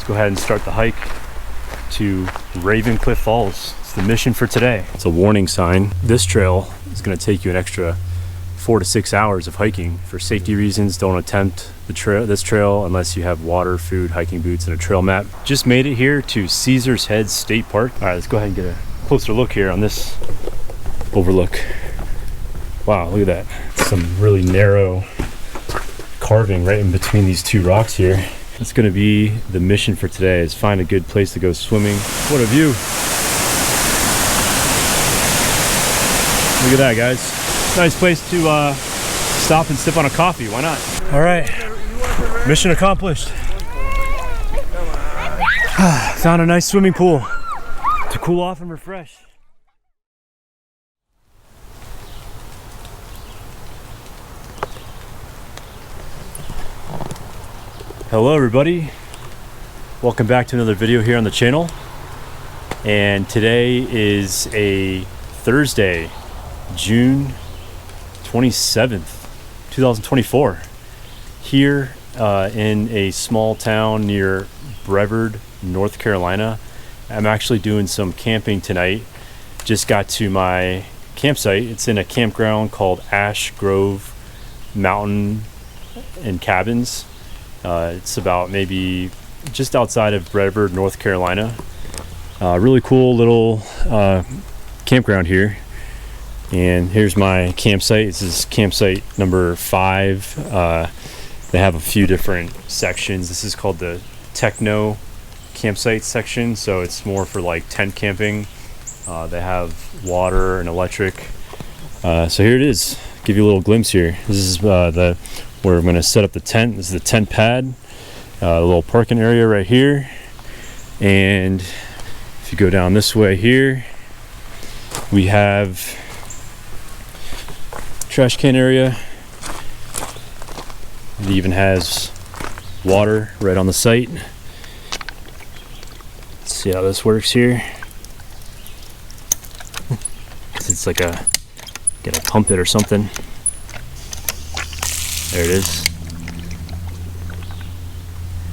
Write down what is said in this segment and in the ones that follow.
go ahead and start the hike to Raven Cliff Falls. It's the mission for today. It's a warning sign. This trail is going to take you an extra 4 to 6 hours of hiking. For safety reasons, don't attempt this trail unless you have water, food, hiking boots, and a trail map. Just made it here to Caesar's Head State Park. All right, let's go ahead and get a closer look here on this overlook. Wow, look at that. Some really narrow carving right in between these two rocks here. It's going to be the mission for today, is find a good place to go swimming. What a view. Look at that, guys. Nice place to stop and sip on a coffee. Why not? All right, mission accomplished. Found a nice swimming pool to cool off and refresh. Hello everybody, welcome back to another video here on the channel. And today is a Thursday, June 27th, 2024, here in a small town near Brevard, North Carolina. I'm actually doing some camping tonight. Just got to my campsite. It's in a campground called Ash Grove Mountain and Cabins. It's about maybe just outside of Brevard, North Carolina. Really cool little campground here. And here's my campsite. This is campsite number 5. They have a few different sections. This is called the Techno campsite section, so it's more for like tent camping. They have water and electric. So here it is. Give you a little glimpse here. This is where I'm going to set up the tent. This is the tent pad, a little parking area right here. And if you go down this way here, we have trash can area. It even has water right on the site. Let's see how this works here. It's like gotta pump it or something. There it is.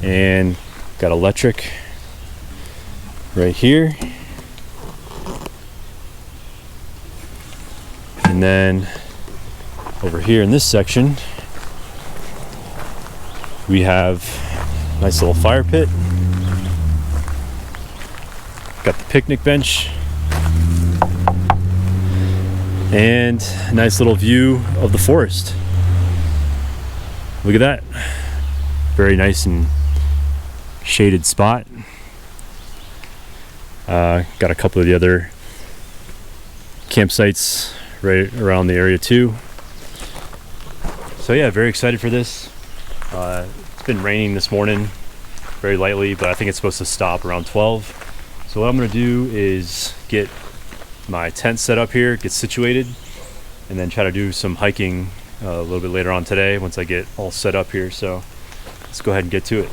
And got electric right here. And then over here in this section, we have a nice little fire pit. Got the picnic bench. And a nice little view of the forest. Look at that. Very nice and shaded spot. Got a couple of the other campsites right around the area too. So yeah, very excited for this. It's been raining this morning, very lightly, but I think it's supposed to stop around 12. So what I'm gonna do is get my tent set up here, get situated, and then try to do some hiking a little bit later on today once I get all set up here. So let's go ahead and get to it.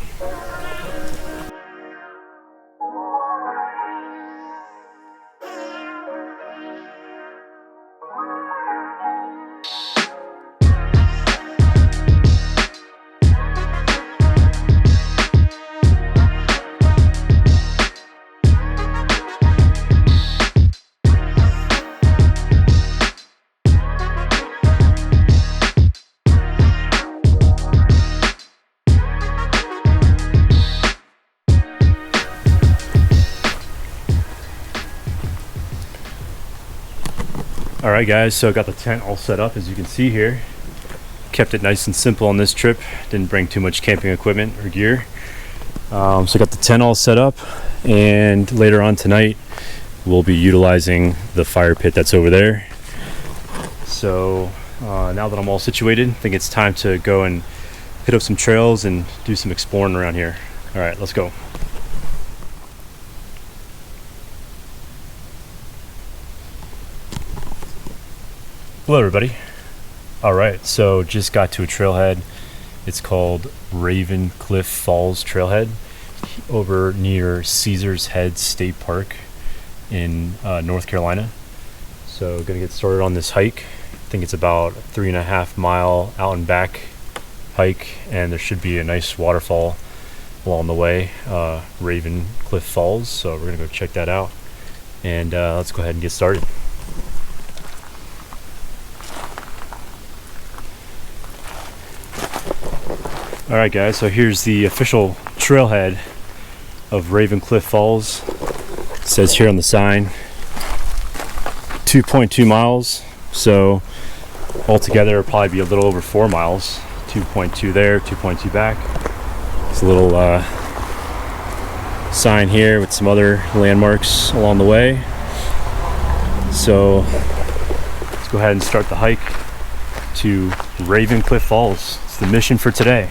Alright guys, so I got the tent all set up as you can see here. Kept it nice and simple on this trip. Didn't bring too much camping equipment or gear. So I got the tent all set up, and later on tonight we'll be utilizing the fire pit that's over there. So now that I'm all situated, I think it's time to go and hit up some trails and do some exploring around here. Alright, let's go. Hello everybody. Alright, so just got to a trailhead. It's called Raven Cliff Falls Trailhead over near Caesar's Head State Park in North Carolina. So gonna get started on this hike. I think it's about 3.5 mile out and back hike, and there should be a nice waterfall along the way, Raven Cliff Falls. So we're gonna go check that out, and let's go ahead and get started. Alright guys, so here's the official trailhead of Raven Cliff Falls. It says here on the sign 2.2 miles, so altogether it'll probably be a little over 4 miles. 2.2 there, 2.2 back. There's a little sign here with some other landmarks along the way. So let's go ahead and start the hike to Raven Cliff Falls. It's the mission for today.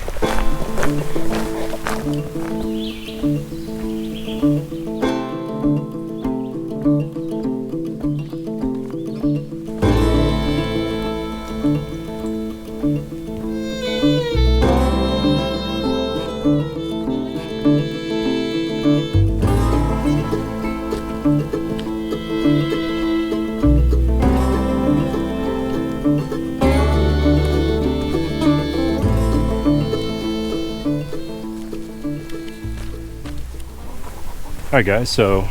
Alright guys, so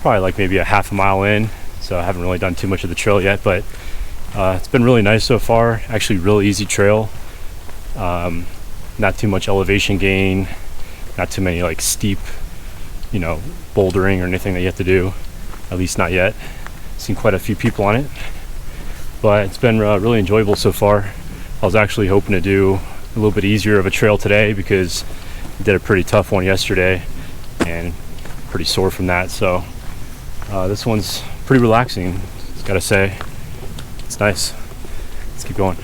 probably like maybe a half a mile in, so I haven't really done too much of the trail yet, but it's been really nice so far. Actually really easy trail, not too much elevation gain, not too many like steep, you know, bouldering or anything that you have to do, at least not yet. Seen quite a few people on it, but it's been really enjoyable so far. I was actually hoping to do a little bit easier of a trail today because I did a pretty tough one yesterday and pretty sore from that, so this one's pretty relaxing, gotta say. It's nice. Let's keep going.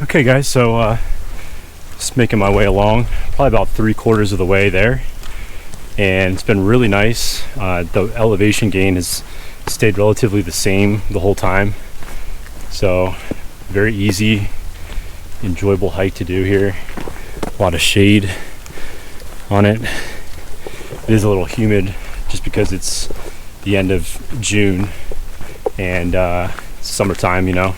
Okay guys, so just making my way along, probably about 3/4 of the way there, and it's been really nice. The elevation gain has stayed relatively the same the whole time, so very easy, enjoyable hike to do here. A lot of shade on it. It is a little humid just because it's the end of June and summertime, you know.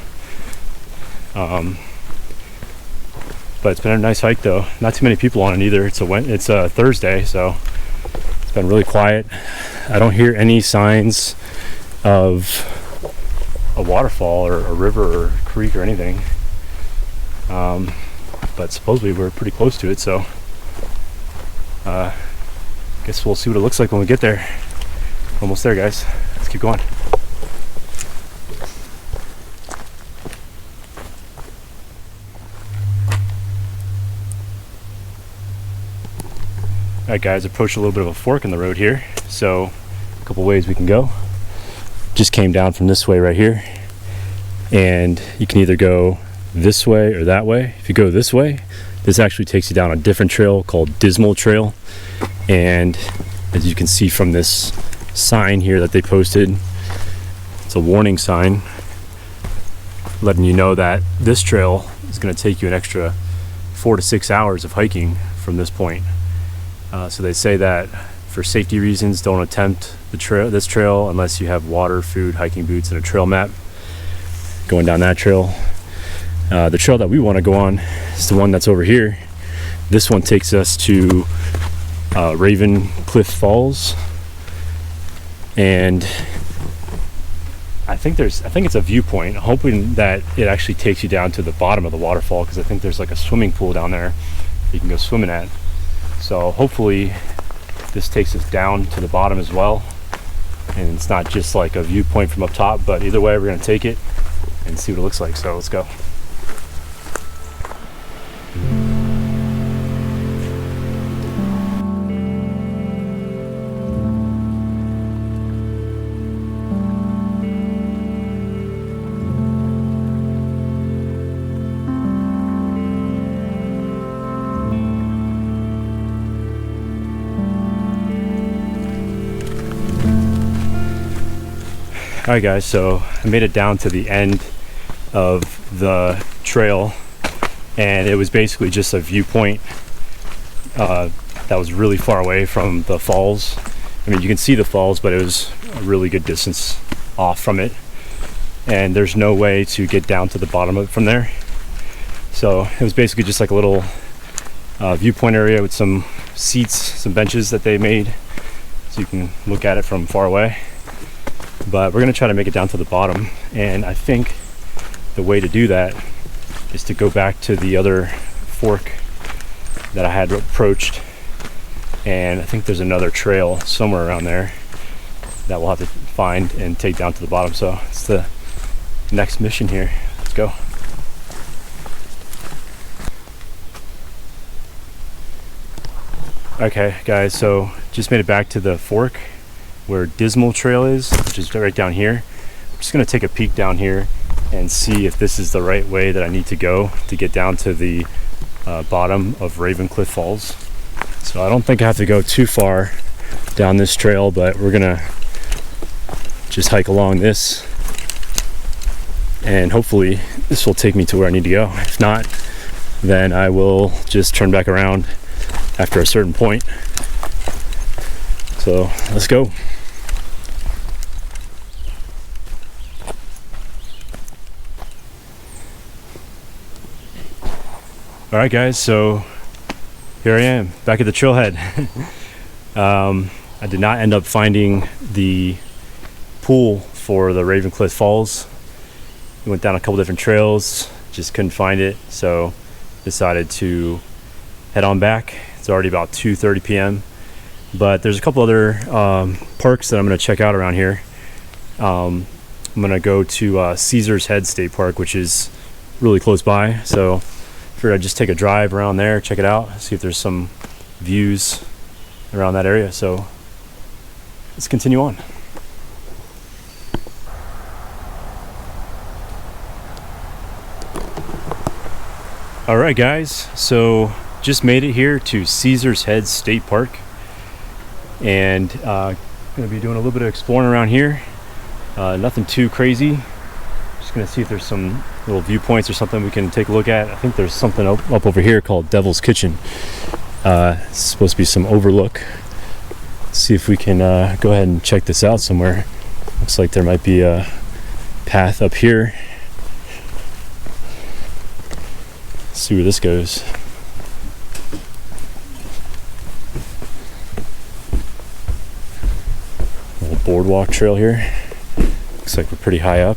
But it's been a nice hike though. Not too many people on it either. It's a Thursday, so it's been really quiet. I don't hear any signs of a waterfall or a river or creek or anything. But supposedly we're pretty close to it, so guess we'll see what it looks like when we get there. Almost there, guys. Let's keep going. Alright guys, approached a little bit of a fork in the road here, so a couple ways we can go. Just came down from this way right here, and you can either go this way or that way. If you go this way, this actually takes you down a different trail called Dismal Trail, and as you can see from this sign here that they posted, it's a warning sign letting you know that this trail is going to take you an extra 4 to 6 hours of hiking from this point. So they say that for safety reasons, don't attempt this trail unless you have water, food, hiking boots, and a trail map going down that trail. The trail that we want to go on is the one that's over here. This one takes us to Raven Cliff Falls, and I think it's a viewpoint. I'm hoping that it actually takes you down to the bottom of the waterfall, because I think there's like a swimming pool down there you can go swimming at. So hopefully this takes us down to the bottom as well, and it's not just like a viewpoint from up top, but either way we're going to take it and see what it looks like. So let's go. Alright guys, so I made it down to the end of the trail, and it was basically just a viewpoint that was really far away from the falls. I mean, you can see the falls, but it was a really good distance off from it, and there's no way to get down to the bottom of it from there. So it was basically just like a little viewpoint area with some seats, some benches that they made, so you can look at it from far away. But we're gonna try to make it down to the bottom, and I think the way to do that is to go back to the other fork that I had approached, and I think there's another trail somewhere around there that we'll have to find and take down to the bottom. So it's the next mission here. Let's go. Okay guys, so just made it back to the fork where Dismal Trail is, which is right down here. I'm just gonna take a peek down here and see if this is the right way that I need to go to get down to the bottom of Ravencliff Falls. So I don't think I have to go too far down this trail, but we're gonna just hike along this, and hopefully this will take me to where I need to go. If not, then I will just turn back around after a certain point. So let's go. All right guys, so here I am back at the trailhead. I did not end up finding the pool for the Ravencliff Falls. We went down a couple different trails, just couldn't find it, so decided to head on back. It's already about 2:30 p.m. but there's a couple other parks that I'm going to check out around here. I'm going to go to Caesar's Head State Park, which is really close by, so I'd just take a drive around there, check it out, see if there's some views around that area. So let's continue on. All right guys, so just made it here to Caesar's Head State Park, and gonna be doing a little bit of exploring around here. Nothing too crazy, just gonna see if there's some little viewpoints or something we can take a look at. I think there's something up over here called Devil's Kitchen. It's supposed to be some overlook. Let's see if we can go ahead and check this out somewhere. Looks like there might be a path up here. Let's see where this goes. A little boardwalk trail here. Looks like we're pretty high up.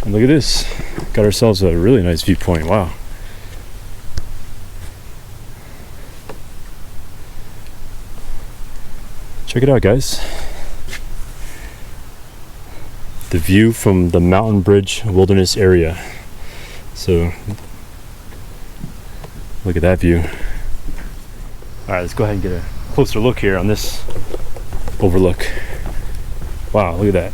And look at this, got ourselves a really nice viewpoint. Wow. Check it out guys. The view from the Mountain Bridge Wilderness area. So look at that view. Alright, let's go ahead and get a closer look here on this overlook. Wow, look at that.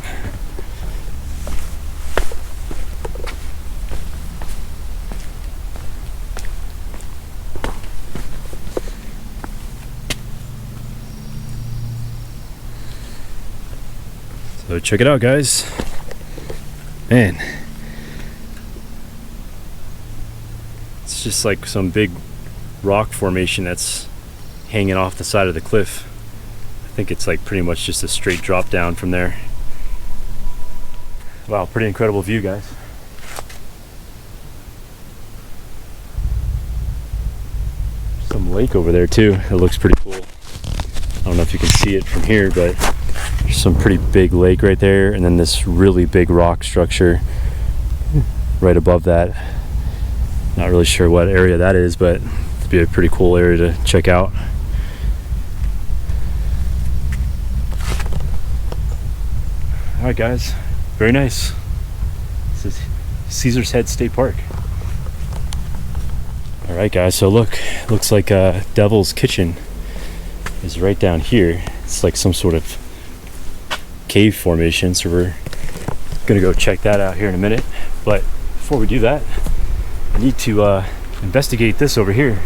So check it out guys. Man, it's just like some big rock formation that's hanging off the side of the cliff. I think it's like pretty much just a straight drop down from there. Wow, pretty incredible view guys. Some lake over there too, it looks pretty cool. I don't know if you can see it from here, but there's some pretty big lake right there, and then this really big rock structure right above that. Not really sure what area that is, but it'd be a pretty cool area to check out. Alright guys, very nice. This is Caesar's Head State Park. Alright guys, so looks like Devil's Kitchen is right down here. It's like some sort of cave formation, so we're gonna go check that out here in a minute. But before we do that, I need to investigate this over here.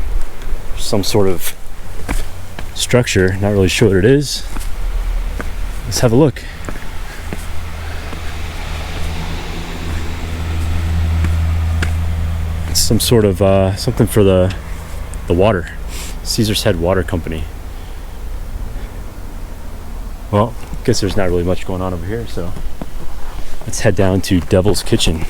Some sort of structure, not really sure what it is. let's have a look. It's some sort of something for the water. Caesar's Head Water Company. Well, I guess there's not really much going on over here, so let's head down to Devil's Kitchen.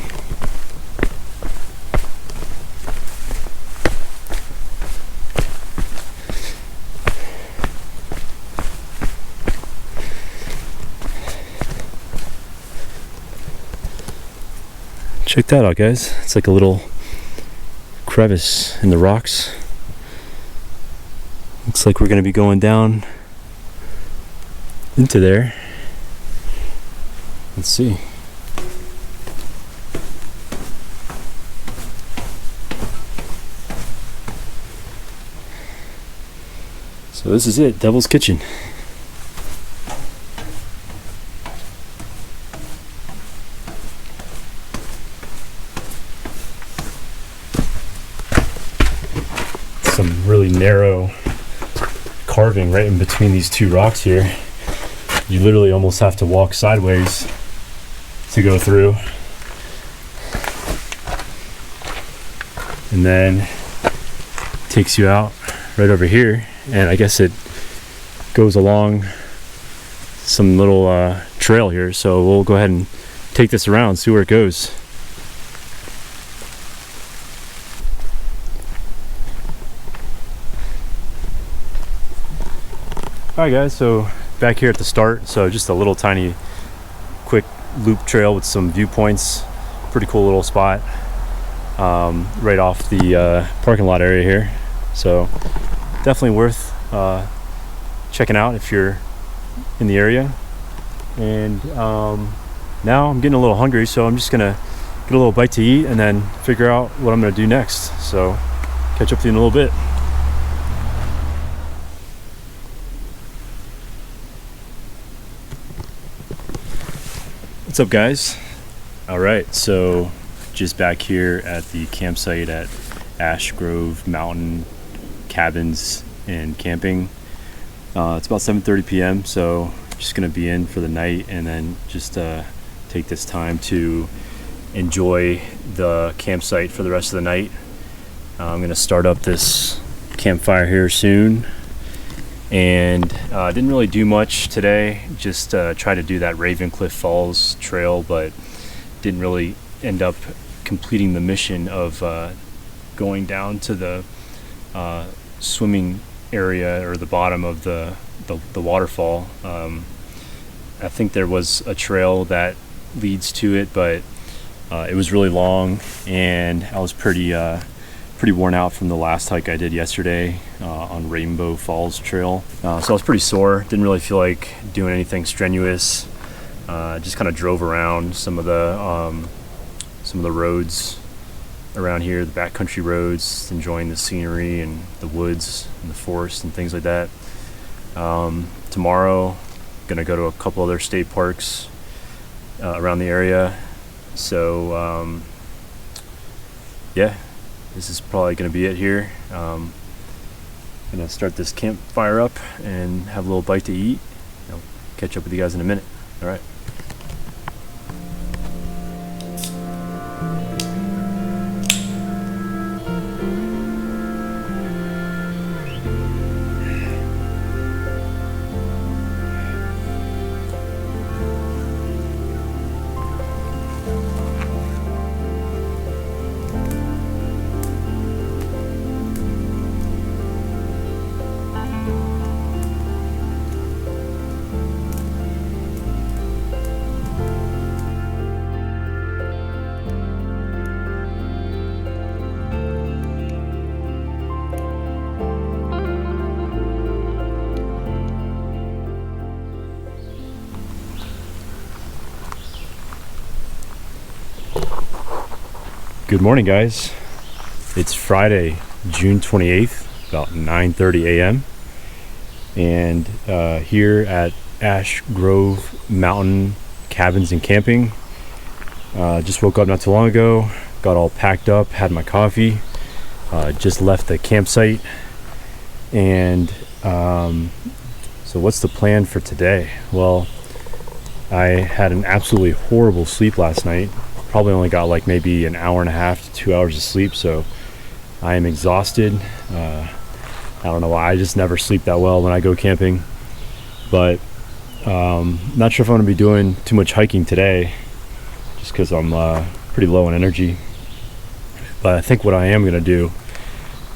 Check that out, guys. It's like a little crevice in the rocks. Looks like we're going to be going down into there. Let's see. So this is it, Devil's Kitchen. Some really narrow carving right in between these two rocks here. You literally almost have to walk sideways to go through. And then takes you out right over here, and I guess it goes along some little trail here, so we'll go ahead and take this around, see where it goes. Alright guys, so back here at the start, so just a little tiny quick loop trail with some viewpoints. Pretty cool little spot right off the parking lot area here, so definitely worth checking out if you're in the area. And now I'm getting a little hungry, so I'm just gonna get a little bite to eat and then figure out what I'm gonna do next. So catch up with you in a little bit. What's up, guys? All right, so just back here at the campsite at Ash Grove Mountain Cabins and Camping. It's about 7:30 p.m. so just gonna be in for the night and then just take this time to enjoy the campsite for the rest of the night. I'm gonna start up this campfire here soon, and didn't really do much today. Just tried to do that Ravencliff Falls trail, but didn't really end up completing the mission of going down to the swimming area or the bottom of the waterfall. I think there was a trail that leads to it, but it was really long, and I was pretty worn out from the last hike I did yesterday on Rainbow Falls Trail. So I was pretty sore, didn't really feel like doing anything strenuous. Just kind of drove around some of the roads around here, the backcountry roads, enjoying the scenery and the woods and the forest and things like that. Tomorrow, gonna go to a couple other state parks around the area. So yeah, this is probably gonna be it here. Gonna start this campfire up and have a little bite to eat. I'll catch up with you guys in a minute. All right. Good morning, guys. It's Friday, June 28th, about 9:30 a.m. And here at Ash Grove Mountain Cabins and Camping. Just woke up not too long ago, got all packed up, had my coffee, just left the campsite. And so what's the plan for today? Well, I had an absolutely horrible sleep last night. Probably only got like maybe an hour and a half to 2 hours of sleep, so I am exhausted. I don't know why, I just never sleep that well when I go camping. But not sure if I'm going to be doing too much hiking today, just because I'm pretty low on energy. But I think what I am going to do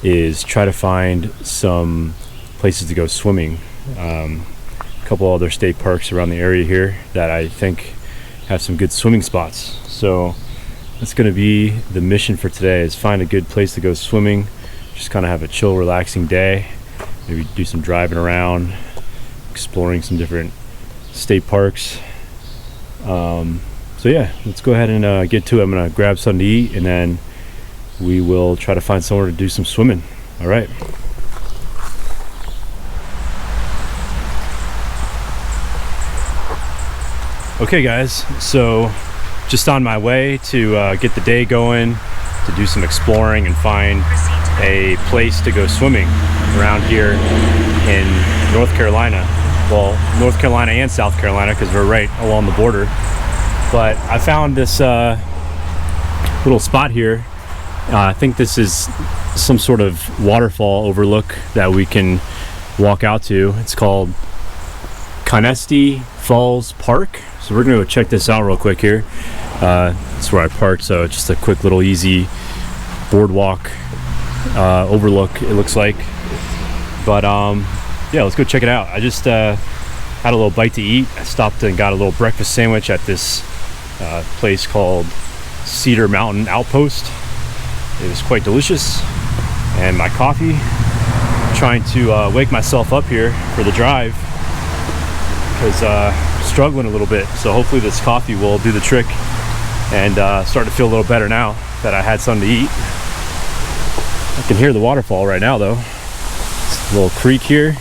is try to find some places to go swimming. A couple other state parks around the area here that I think have some good swimming spots. So that's going to be the mission for today, is find a good place to go swimming, just kind of have a chill, relaxing day, maybe do some driving around, exploring some different state parks. So yeah, let's go ahead and get to it. I'm going to grab something to eat, and then we will try to find somewhere to do some swimming. All right. Okay guys, so just on my way to get the day going, to do some exploring and find a place to go swimming around here in North Carolina. Well, North Carolina and South Carolina, because we're right along the border. But I found this little spot here. I think this is some sort of waterfall overlook that we can walk out to. It's called Conestee Falls Park. So we're gonna go check this out real quick here. That's where I parked, so it's just a quick little easy boardwalk overlook, it looks like. But yeah, let's go check it out. I just had a little bite to eat. I stopped and got a little breakfast sandwich at this place called Cedar Mountain Outpost. It was quite delicious. And my coffee. I'm trying to wake myself up here for the drive, because struggling a little bit. So hopefully this coffee will do the trick and start to feel a little better now that I had something to eat. I can hear the waterfall right now though. It's a little creek here.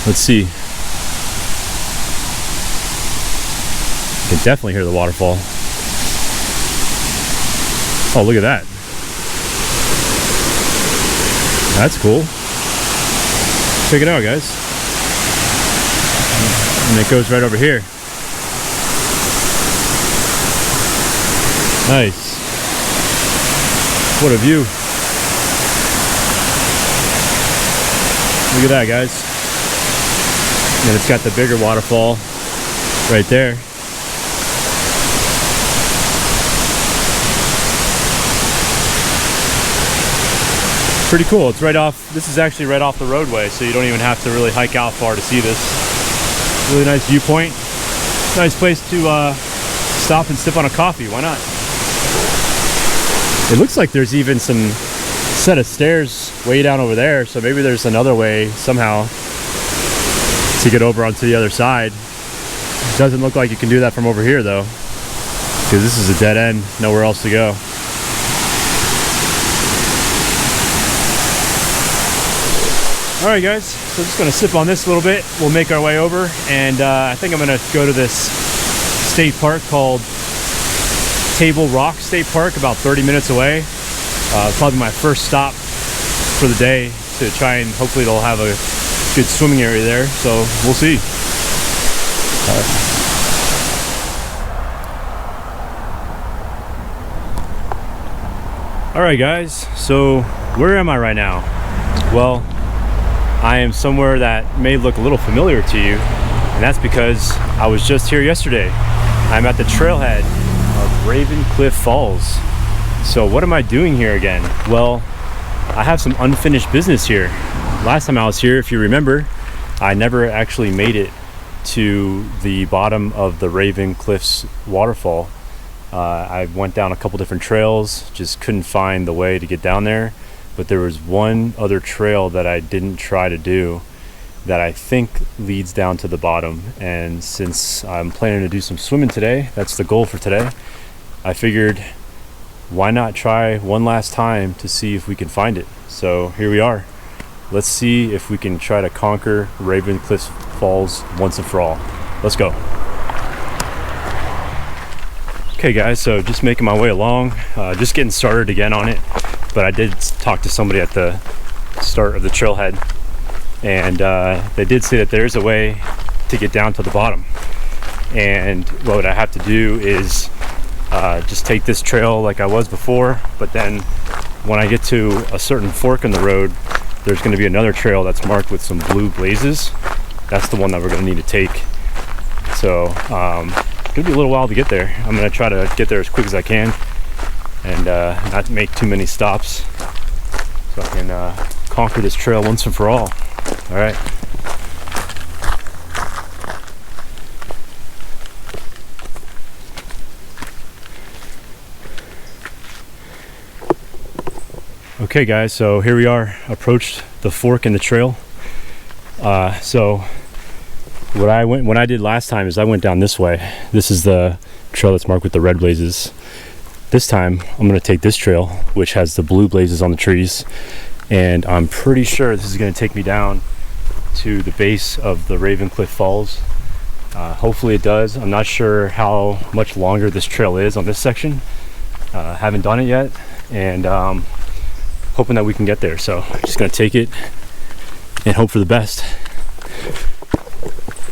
Let's see. I can definitely hear the waterfall. Oh, look at that. That's cool. Check it out, guys. And it goes right over here. Nice. What a view. Look at that, guys. And it's got the bigger waterfall right there. Pretty cool. It's right off, this is actually right off the roadway, so you don't even have to really hike out far to see this. Really nice viewpoint. Nice place to stop and sip on a coffee. Why not? It looks like there's even some set of stairs way down over there, so maybe there's another way somehow to get over onto the other side. It doesn't look like you can do that from over here though, because this is a dead end, nowhere else to go. Alright guys, so just gonna sip on this a little bit. We'll make our way over, and I think I'm gonna go to this state park called Table Rock State Park, about 30 minutes away. Probably my first stop for the day, to try and hopefully they'll have a good swimming area there, so we'll see. Alright guys, so where am I right now? Well, I am somewhere that may look a little familiar to you, and that's because I was just here yesterday. I'm at the trailhead of Raven Cliff Falls. So what am I doing here again? Well, I have some unfinished business here. Last time I was here, if you remember, I never actually made it to the bottom of the Raven Cliffs waterfall. I went down a couple different trails, just couldn't find the way to get down there. But there was one other trail that I didn't try to do that I think leads down to the bottom. And since I'm planning to do some swimming today, that's the goal for today, I figured why not try one last time to see if we can find it. So here we are. Let's see if we can try to conquer Raven Cliff Falls once and for all. Let's go. Okay guys, so just making my way along, just getting started again on it. But I did talk to somebody at the start of the trailhead, and they did say that there's a way to get down to the bottom. And what I have to do is just take this trail like I was before, but then when I get to a certain fork in the road, there's going to be another trail that's marked with some blue blazes. That's the one that we're going to need to take. So it's going to be a little while to get there. I'm going to try to get there as quick as I can and not make too many stops so I can conquer this trail once and for all. All right. Okay guys, so here we are, approached the fork in the trail. So what I did last time is I went down this way. This is the trail that's marked with the red blazes. This time I'm going to take this trail, which has the blue blazes on the trees, and I'm pretty sure this is going to take me down to the base of the Raven Cliff Falls. Hopefully it does. I'm not sure how much longer this trail is on this section. Haven't done it yet, and hoping that we can get there. So I'm just gonna take it and hope for the best.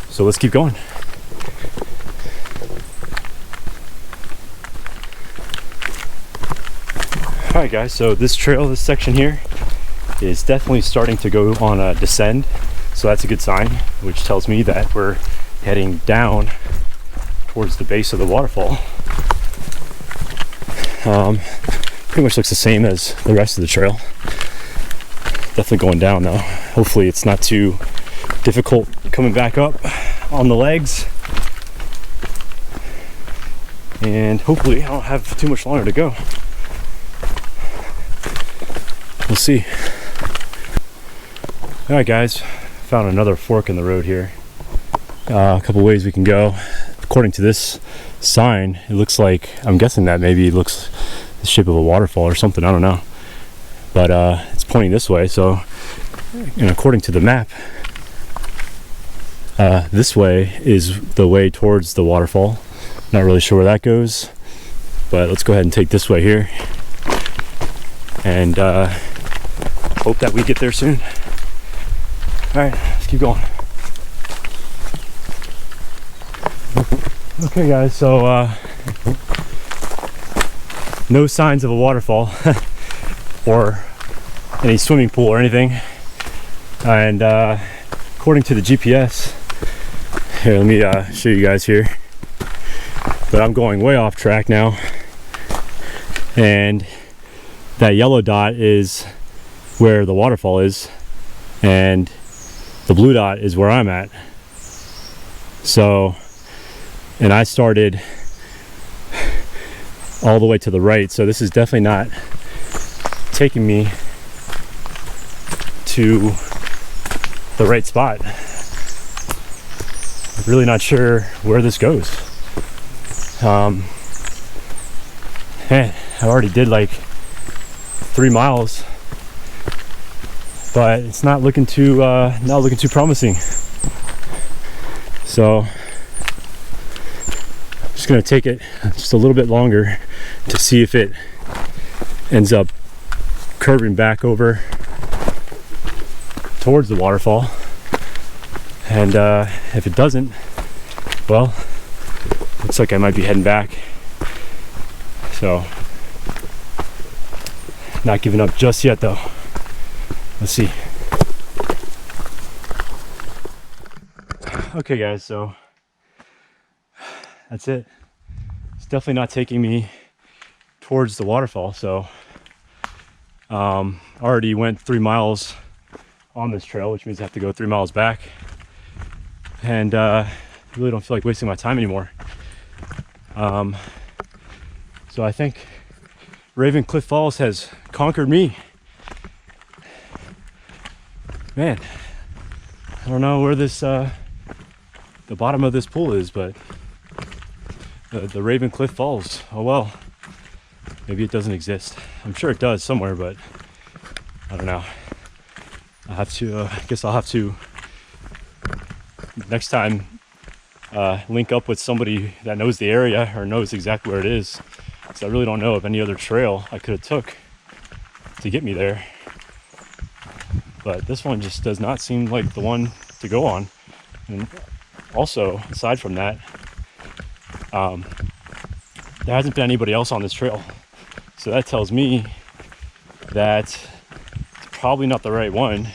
So let's keep going. All right guys, so this trail, this section here is definitely starting to go on a descend. So that's a good sign, which tells me that we're heading down towards the base of the waterfall. Pretty much looks the same as the rest of the trail. Definitely going down though. Hopefully it's not too difficult coming back up on the legs. And hopefully I don't have too much longer to go. We'll see. All right guys, found another fork in the road here. A couple ways we can go. According to this sign, it looks like, I'm guessing that maybe it looks the shape of a waterfall or something, I don't know, but it's pointing this way. So, and according to the map, this way is the way towards the waterfall. Not really sure where that goes, but let's go ahead and take this way here and hope that we get there soon. All right, let's keep going. Okay guys, so no signs of a waterfall or any swimming pool or anything. And according to the GPS, here, let me show you guys here. But I'm going way off track now. And that yellow dot is where the waterfall is. And the blue dot is where I'm at. So, and I started all the way to the right, so this is definitely not taking me to the right spot. I'm really not sure where this goes. Man, I already did like 3 miles, but it's not looking too promising. So I'm just gonna take it just a little bit longer to see if it ends up curving back over towards the waterfall. And if it doesn't, well, looks like I might be heading back. So, not giving up just yet though. Let's see. Okay guys, so that's it. It's definitely not taking me towards the waterfall. So already went 3 miles on this trail, which means I have to go 3 miles back, and really don't feel like wasting my time anymore. So I think Raven Cliff Falls has conquered me. Man, I don't know where this the bottom of this pool is, but the Raven Cliff Falls, oh well, maybe it doesn't exist. I'm sure it does somewhere, but I don't know. I'll have to I guess I'll have to next time link up with somebody that knows the area or knows exactly where it is, because I really don't know of any other trail I could have took to get me there. but this one just does not seem like the one to go on. And also, aside from that, there hasn't been anybody else on this trail, so that tells me that it's probably not the right one,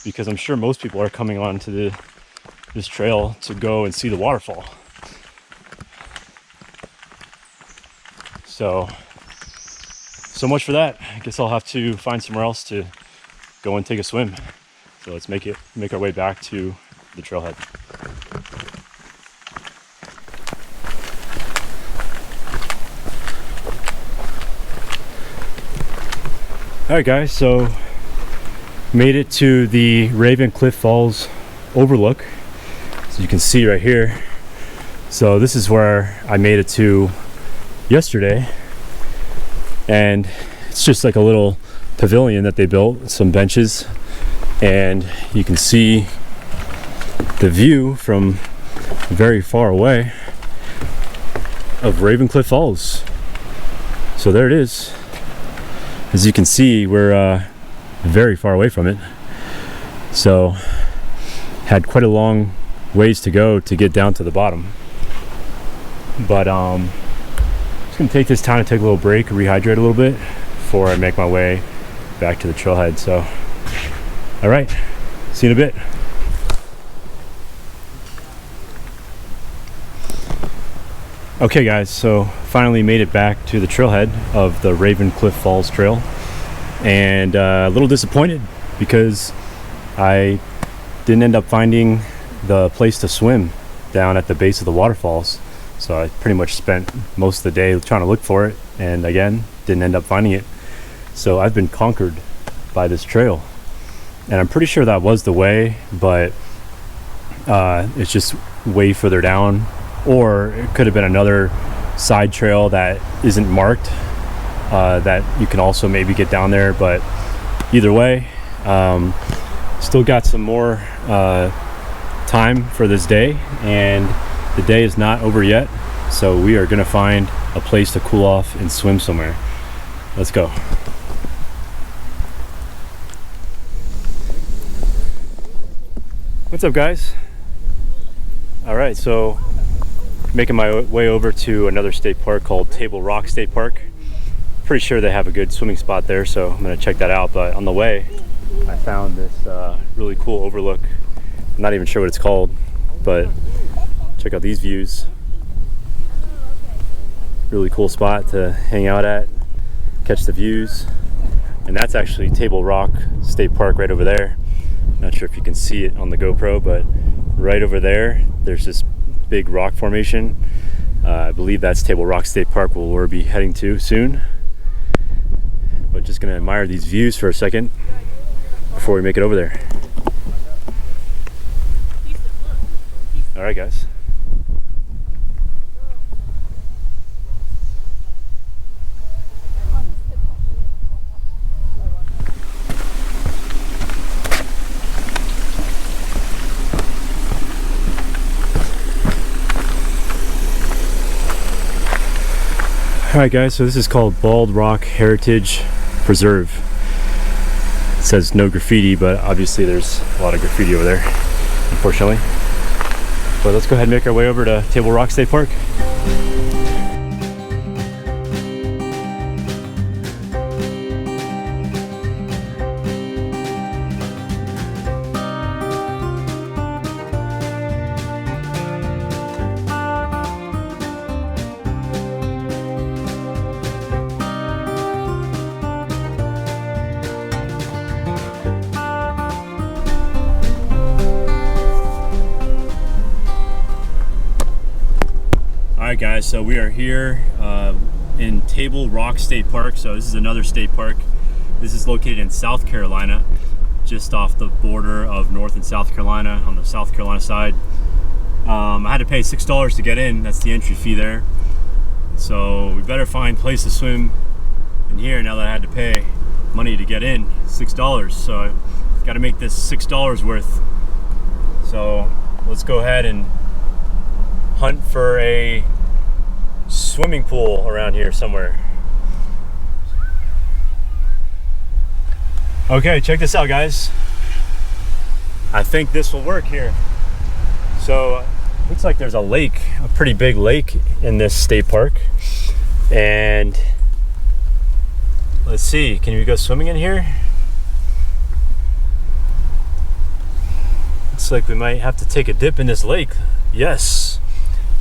because I'm sure most people are coming on to this trail to go and see the waterfall. So much for that. I guess I'll have to find somewhere else to go and take a swim. So let's make our way back to the trailhead. All right, guys, so made it to the Raven Cliff Falls overlook. So you can see right here. So this is where I made it to yesterday, and it's just like a little pavilion that they built, some benches, and you can see the view from very far away of Raven Cliff Falls. So there it is. As you can see, we're very far away from it, so had quite a long ways to go to get down to the bottom. But just gonna take this time to take a little break, rehydrate a little bit before I make my way back to the trailhead. So, all right, see you in a bit. Okay, guys, so finally made it back to the trailhead of the Raven Cliff Falls Trail, and a little disappointed because I didn't end up finding the place to swim down at the base of the waterfalls. So I pretty much spent most of the day trying to look for it, and again, didn't end up finding it. So I've been conquered by this trail, and I'm pretty sure that was the way, but it's just way further down, or it could have been another side trail that isn't marked, that you can also maybe get down there. But either way, still got some more time for this day, and the day is not over yet, so we are gonna find a place to cool off and swim somewhere. Let's go. What's up, guys? All right, so making my way over to another state park called Table Rock State Park. Pretty sure they have a good swimming spot there, so I'm gonna check that out. But on the way, I found this really cool overlook. I'm not even sure what it's called, but check out these views. Really cool spot to hang out at, catch the views. And that's actually Table Rock State Park right over there. Not sure if you can see it on the GoPro, but right over there, there's this big rock formation. I believe that's Table Rock State Park, where we'll be heading to soon. But just gonna admire these views for a second before we make it over there. All right, guys. Alright, guys, so this is called Bald Rock Heritage Preserve. It says no graffiti, but obviously there's a lot of graffiti over there, unfortunately. But let's go ahead and make our way over to Table Rock State Park. Alright, guys, so we are here in Table Rock State Park. So this is another state park. This is located in South Carolina, just off the border of North and South Carolina, on the South Carolina side. I had to pay $6 to get in. That's the entry fee there. So we better find a place to swim in here now that I had to pay money to get in, $6. So I got to make this $6 worth. So let's go ahead and hunt for a swimming pool around here somewhere. Okay, check this out, guys. I think this will work here. So, looks like there's a lake, a pretty big lake in this state park. And let's see, can we go swimming in here? Looks like we might have to take a dip in this lake. Yes.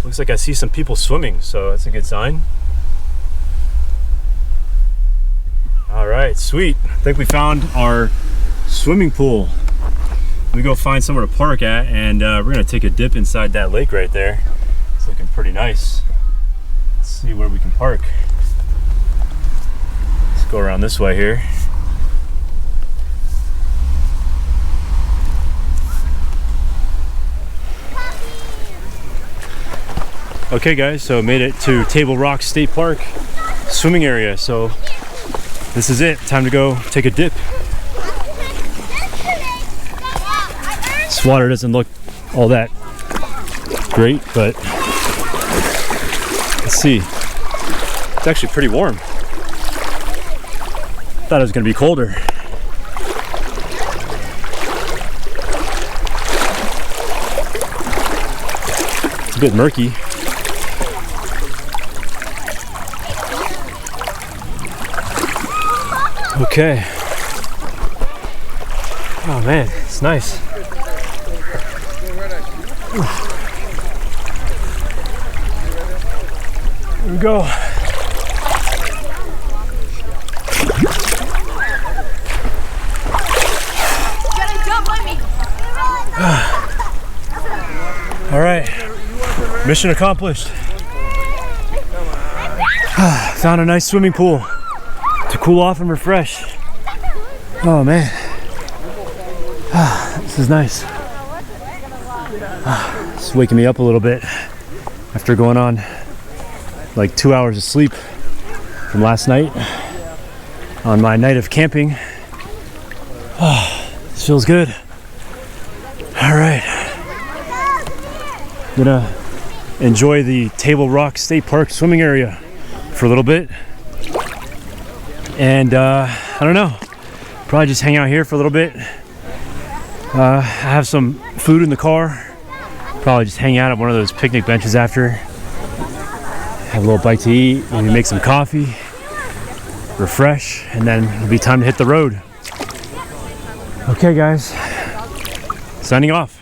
Looks like I see some people swimming, so that's a good sign. All right, sweet. I think we found our swimming pool. We go find somewhere to park at, and we're gonna take a dip inside that lake right there. It's looking pretty nice. Let's see where we can park. Let's go around this way here. Okay guys, so made it to Table Rock State Park swimming area. So this is it, time to go take a dip. This water doesn't look all that great, but let's see. It's actually pretty warm. Thought it was gonna be colder. It's a bit murky. Okay. Oh man, it's nice. Here we go. All right, mission accomplished. Found a nice swimming pool to cool off and refresh. Oh man, this is nice. It's waking me up a little bit after going on like 2 hours of sleep from last night on my night of camping. This feels good. All right, I'm gonna enjoy the Table Rock State Park swimming area for a little bit. And I don't know, probably just hang out here for a little bit. I have some food in the car. Probably just hang out at one of those picnic benches after. Have a little bite to eat, maybe make some coffee, refresh, and then it'll be time to hit the road. Okay guys, signing off.